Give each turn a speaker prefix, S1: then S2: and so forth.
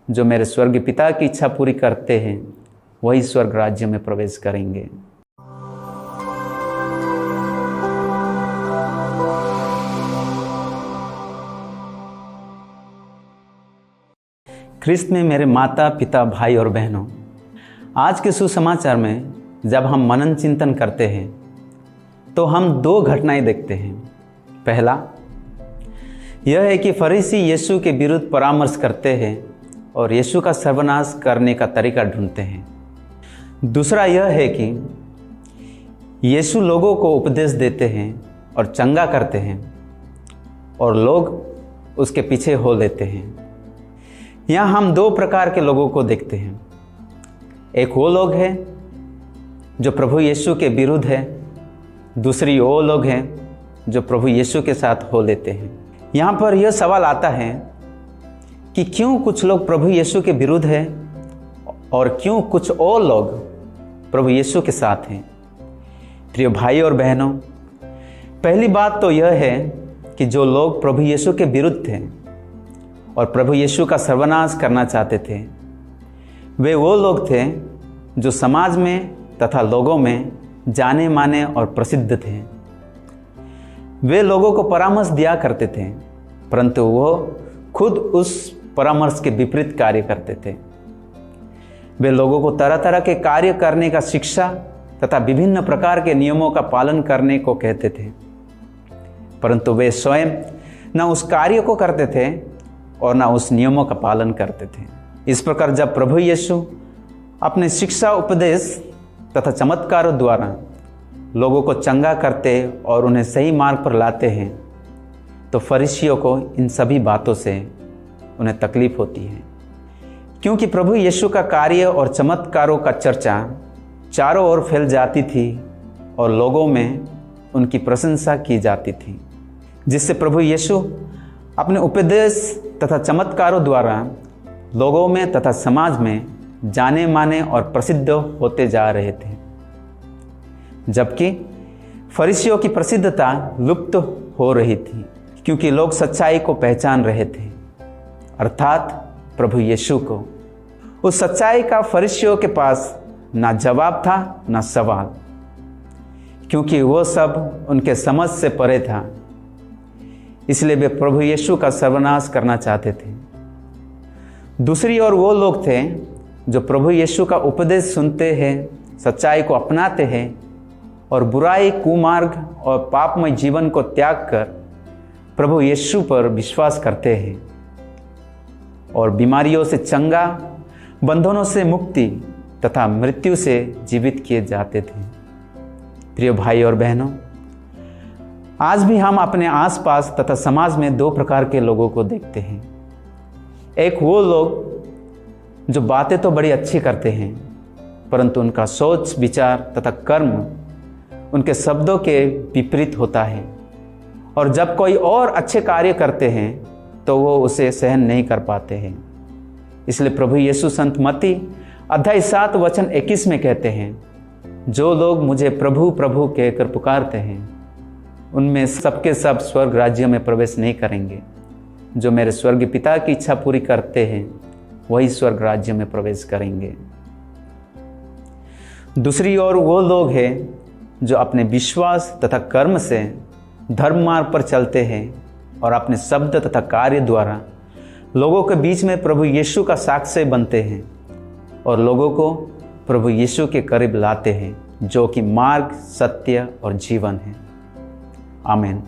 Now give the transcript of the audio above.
S1: जो मेरे स्वर्ग पिता की इच्छा पूरी करते हैं वही स्वर्ग राज्य में प्रवेश करेंगे। ख्रिस्त में मेरे माता पिता भाई और बहनों, आज के सुसमाचार में जब हम मनन चिंतन करते हैं तो हम दो घटनाएं देखते हैं। पहला यह है कि फरीसी यीशु के विरुद्ध परामर्श करते हैं और यीशु का सर्वनाश करने का तरीका ढूंढते हैं। दूसरा यह है कि यीशु लोगों को उपदेश देते हैं और चंगा करते हैं और लोग उसके पीछे हो लेते हैं। यहाँ हम दो प्रकार के लोगों को देखते हैं। एक वो लोग हैं जो प्रभु यीशु के विरुद्ध है, दूसरी वो लोग हैं जो प्रभु यीशु के साथ हो लेते हैं। यहाँ पर यह सवाल आता है कि क्यों कुछ लोग प्रभु यीशु के विरुद्ध हैं और क्यों कुछ और लोग प्रभु यीशु के साथ हैं। प्रिय भाई और बहनों, पहली बात तो यह है कि जो लोग प्रभु यीशु के विरुद्ध थे और प्रभु यीशु का सर्वनाश करना चाहते थे, वे वो लोग थे जो समाज में तथा लोगों में जाने माने और प्रसिद्ध थे। वे लोगों को परामर्श दिया करते थे, परंतु वो खुद उस परामर्श के विपरीत कार्य करते थे। वे लोगों को तरह तरह के कार्य करने का शिक्षा तथा विभिन्न प्रकार के नियमों का पालन करने को कहते थे, परंतु वे स्वयं न उस कार्य को करते थे और न उस नियमों का पालन करते थे। इस प्रकार जब प्रभु यीशु अपने शिक्षा, उपदेश तथा चमत्कारों द्वारा लोगों को चंगा करते और उन्हें सही मार्ग पर लाते हैं, तो फरीसियों को इन सभी बातों से उन्हें तकलीफ होती है, क्योंकि प्रभु यीशु का कार्य और चमत्कारों का चर्चा चारों ओर फैल जाती थी और लोगों में उनकी प्रशंसा की जाती थी, जिससे प्रभु यीशु अपने उपदेश तथा चमत्कारों द्वारा लोगों में तथा समाज में जाने माने और प्रसिद्ध होते जा रहे थे, जबकि फरीसियों की प्रसिद्धता लुप्त हो रही थी, क्योंकि लोग सच्चाई को पहचान रहे थे, अर्थात प्रभु यीशु को। उस सच्चाई का फरीसियों के पास ना जवाब था ना सवाल, क्योंकि वो सब उनके समझ से परे था। इसलिए वे प्रभु यीशु का सर्वनाश करना चाहते थे। दूसरी ओर वो लोग थे जो प्रभु यीशु का उपदेश सुनते हैं, सच्चाई को अपनाते हैं और बुराई, कुमार्ग और पापमय जीवन को त्याग कर प्रभु यीशु पर विश्वास करते हैं और बीमारियों से चंगा, बंधनों से मुक्ति तथा मृत्यु से जीवित किए जाते थे। प्रिय भाई और बहनों, आज भी हम अपने आसपास तथा समाज में दो प्रकार के लोगों को देखते हैं। एक वो लोग जो बातें तो बड़ी अच्छी करते हैं, परंतु उनका सोच, विचार तथा कर्म उनके शब्दों के विपरीत होता है, और जब कोई और अच्छे कार्य करते हैं तो वो उसे सहन नहीं कर पाते हैं। इसलिए प्रभु यीशु संत मत्ती अध्याय 7 वचन 21 में कहते हैं, जो लोग मुझे प्रभु प्रभु कहकर पुकारते हैं उनमें सबके सब स्वर्ग राज्य में प्रवेश नहीं करेंगे। जो मेरे स्वर्ग पिता की इच्छा पूरी करते हैं वही स्वर्ग राज्य में प्रवेश करेंगे। दूसरी ओर वो लोग हैं जो अपने विश्वास तथा कर्म से धर्म मार्ग पर चलते हैं और अपने शब्द तथा कार्य द्वारा लोगों के बीच में प्रभु यीशु का साक्ष्य बनते हैं और लोगों को प्रभु यीशु के करीब लाते हैं, जो कि मार्ग, सत्य और जीवन है। आमीन।